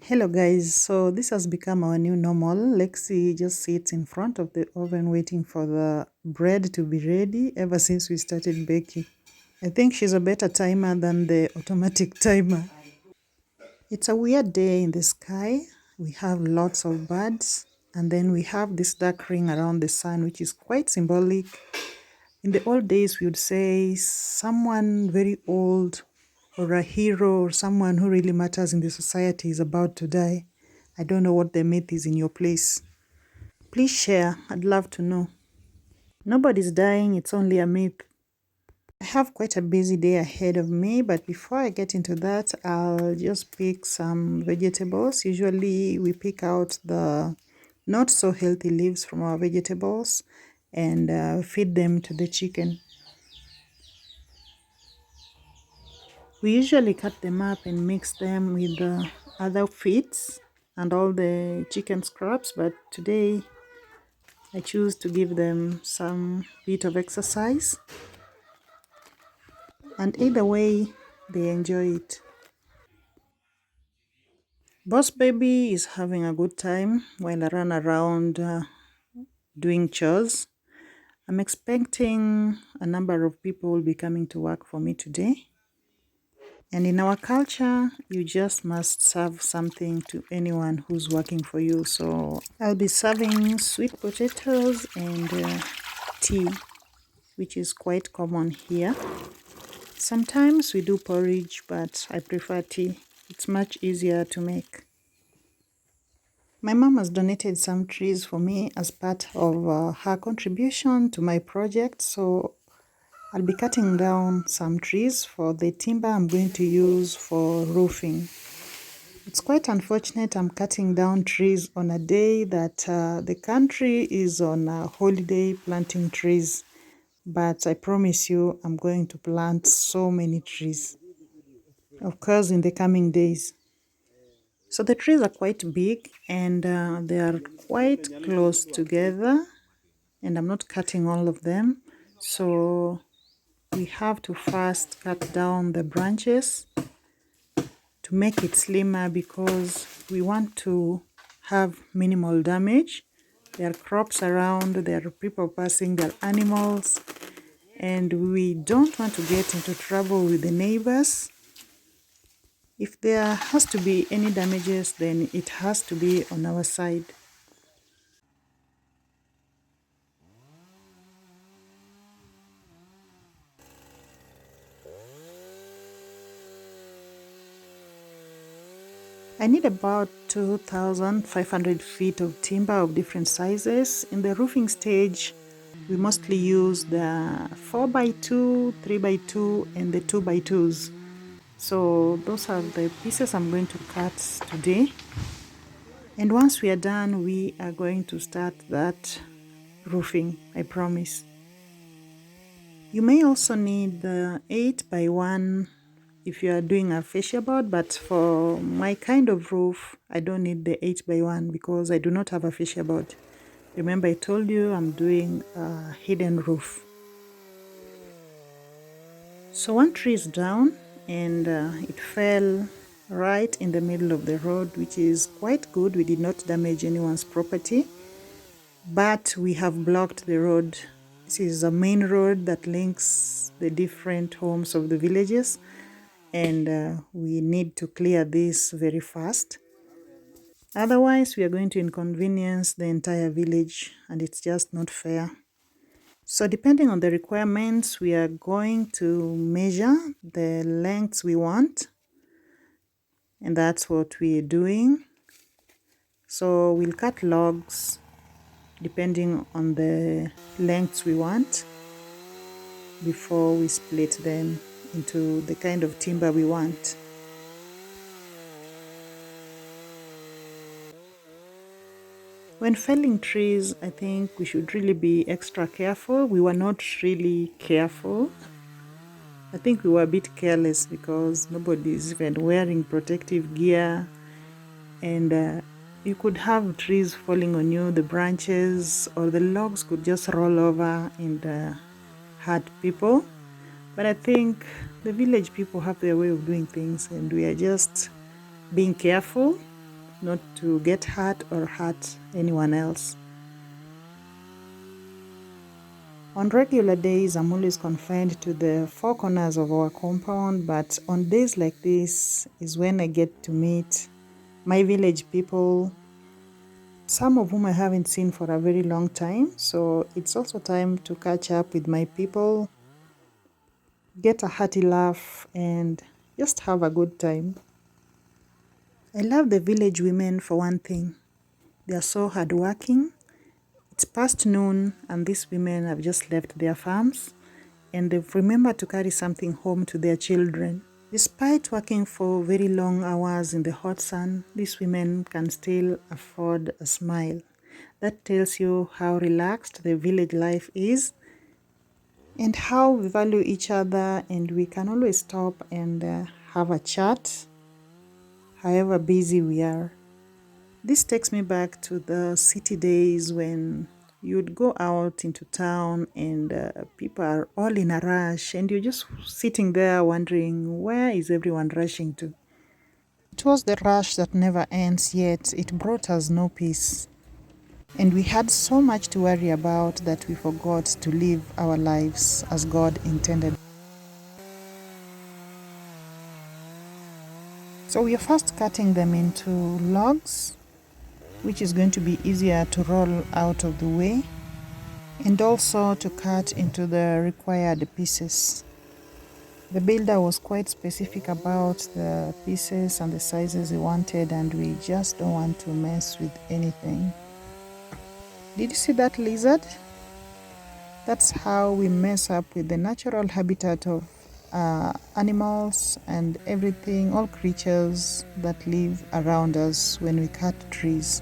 Hello guys, so this has become our new normal. Lexi just sits in front of the oven waiting for the bread to be ready ever since we started baking. I think she's a better timer than the automatic timer. It's a weird day in the sky. We have lots of birds and then we have this dark ring around the sun which is quite symbolic. In the old days we would say someone very old or a hero or someone who really matters in the society is about to die. I don't know what the myth is in your place. Please share. I'd love to know. Nobody's dying, it's only a myth. I have quite a busy day ahead of me, but before I get into that, I'll just pick some vegetables. Usually, we pick out the not so healthy leaves from our vegetables and feed them to the chicken. We usually cut them up and mix them with the other feeds and all the chicken scraps, but today I choose to give them some bit of exercise, and either way, they enjoy it. Boss Baby is having a good time while I run around doing chores. I'm expecting a number of people will be coming to work for me today. And in our culture, you just must serve something to anyone who's working for you. So I'll be serving sweet potatoes and tea, which is quite common here. Sometimes we do porridge, but I prefer tea. It's much easier to make. My mom has donated some trees for me as part of her contribution to my project. So I'll be cutting down some trees for the timber I'm going to use for roofing. It's quite unfortunate I'm cutting down trees on a day that the country is on a holiday planting trees. But I promise you, I'm going to plant so many trees, of course, in the coming days. So the trees are quite big and they are quite close together, and I'm not cutting all of them. So we have to first cut down the branches to make it slimmer because we want to have minimal damage. There are crops around, there are people passing, there are animals, and we don't want to get into trouble with the neighbors. If there has to be any damages, then it has to be on our side. I need about 2,500 feet of timber of different sizes. In the roofing stage, we mostly use the 4x2, 3x2, and the 2x2s. So those are the pieces I'm going to cut today. And once we are done, we are going to start that roofing, I promise. You may also need the 8x1 if you are doing a fascia board, but for my kind of roof, I don't need the 8x1 because I do not have a fascia board. Remember, I told you I'm doing a hidden roof. So one tree is down and it fell right in the middle of the road, which is quite good. We did not damage anyone's property, but we have blocked the road. This is a main road that links the different homes of the villages, and we need to clear this very fast. Otherwise, we are going to inconvenience the entire village, and it's just not fair. So depending on the requirements, we are going to measure the lengths we want, and that's what we're doing. So we'll cut logs depending on the lengths we want before we split them into the kind of timber we want. When felling trees, I think we should really be extra careful. We were not really careful. I think we were a bit careless because nobody is even wearing protective gear, and you could have trees falling on you, the branches or the logs could just roll over and hurt people. But I think the village people have their way of doing things, and we are just being careful. not to get hurt or hurt anyone else. On regular days, I'm always confined to the four corners of our compound, but on days like this is when I get to meet my village people, some of whom I haven't seen for a very long time. So it's also time to catch up with my people, get a hearty laugh, and just have a good time. I love the village women for one thing. They are so hardworking. It's past noon and these women have just left their farms and they've remembered to carry something home to their children. Despite working for very long hours in the hot sun, these women can still afford a smile. That tells you how relaxed the village life is and how we value each other, and we can always stop and have a chat, however busy we are. This takes me back to the city days when you'd go out into town and people are all in a rush and you're just sitting there wondering, where is everyone rushing to? It was the rush that never ends, yet it brought us no peace. And we had so much to worry about that we forgot to live our lives as God intended. So we are first cutting them into logs, which is going to be easier to roll out of the way, and also to cut into the required pieces. The builder was quite specific about the pieces and the sizes he wanted, and we just don't want to mess with anything. Did you see that lizard? That's how we mess up with the natural habitat of animals and everything, all creatures that live around us when we cut trees.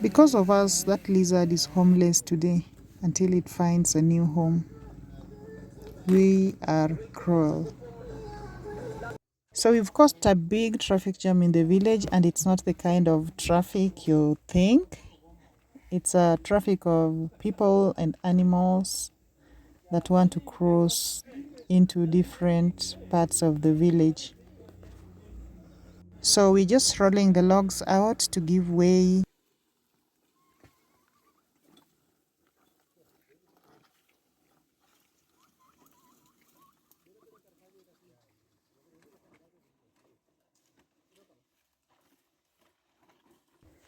Because of us, that lizard is homeless today until it finds a new home. We are cruel. So we've caused a big traffic jam in the village, and it's not the kind of traffic you think. It's a traffic of people and animals that want to cross into different parts of the village. So we're just rolling the logs out to give way.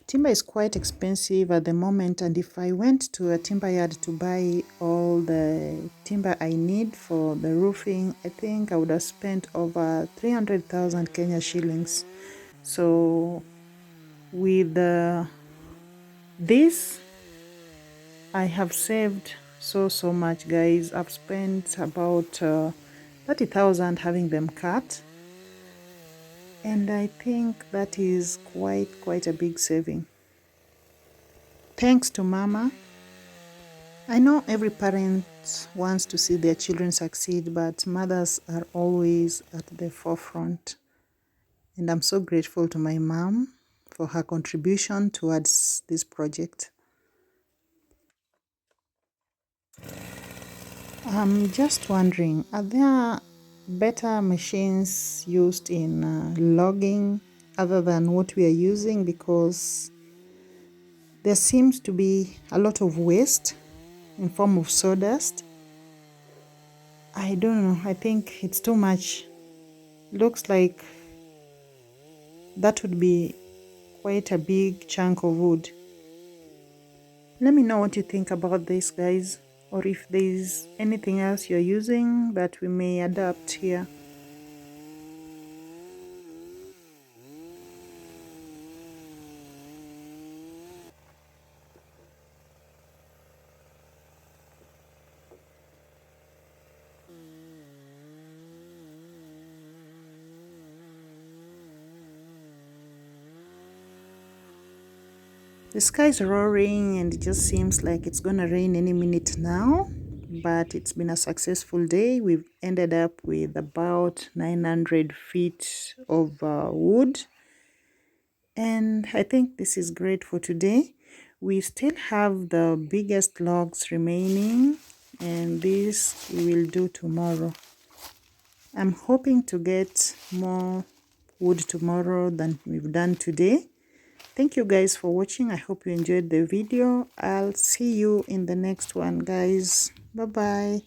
Timber is quite expensive at the moment, and if I went to a timber yard to buy all the timber I need for the roofing, I think I would have spent over 300,000 Kenya shillings. So with this, I have saved so much, guys. I've spent about 30,000 having them cut, and I think that is quite a big saving. Thanks to Mama. I know every parent wants to see their children succeed, but mothers are always at the forefront. And I'm so grateful to my mom for her contribution towards this project. I'm just wondering, are there better machines used in logging other than what we are using? Because there seems to be a lot of waste in form of sawdust. I don't know, I think it's too much. Looks like that would be quite a big chunk of wood. Let me know what you think about this, guys, or if there's anything else you're using that we may adapt here. The sky is roaring and it just seems like it's gonna rain any minute now, but it's been a successful day. We've ended up with about 900 feet of wood, and I think this is great for today. We still have the biggest logs remaining, and this we will do tomorrow. I'm hoping to get more wood tomorrow than we've done today. Thank you guys for watching. I hope you enjoyed the video. I'll see you in the next one, guys. Bye bye.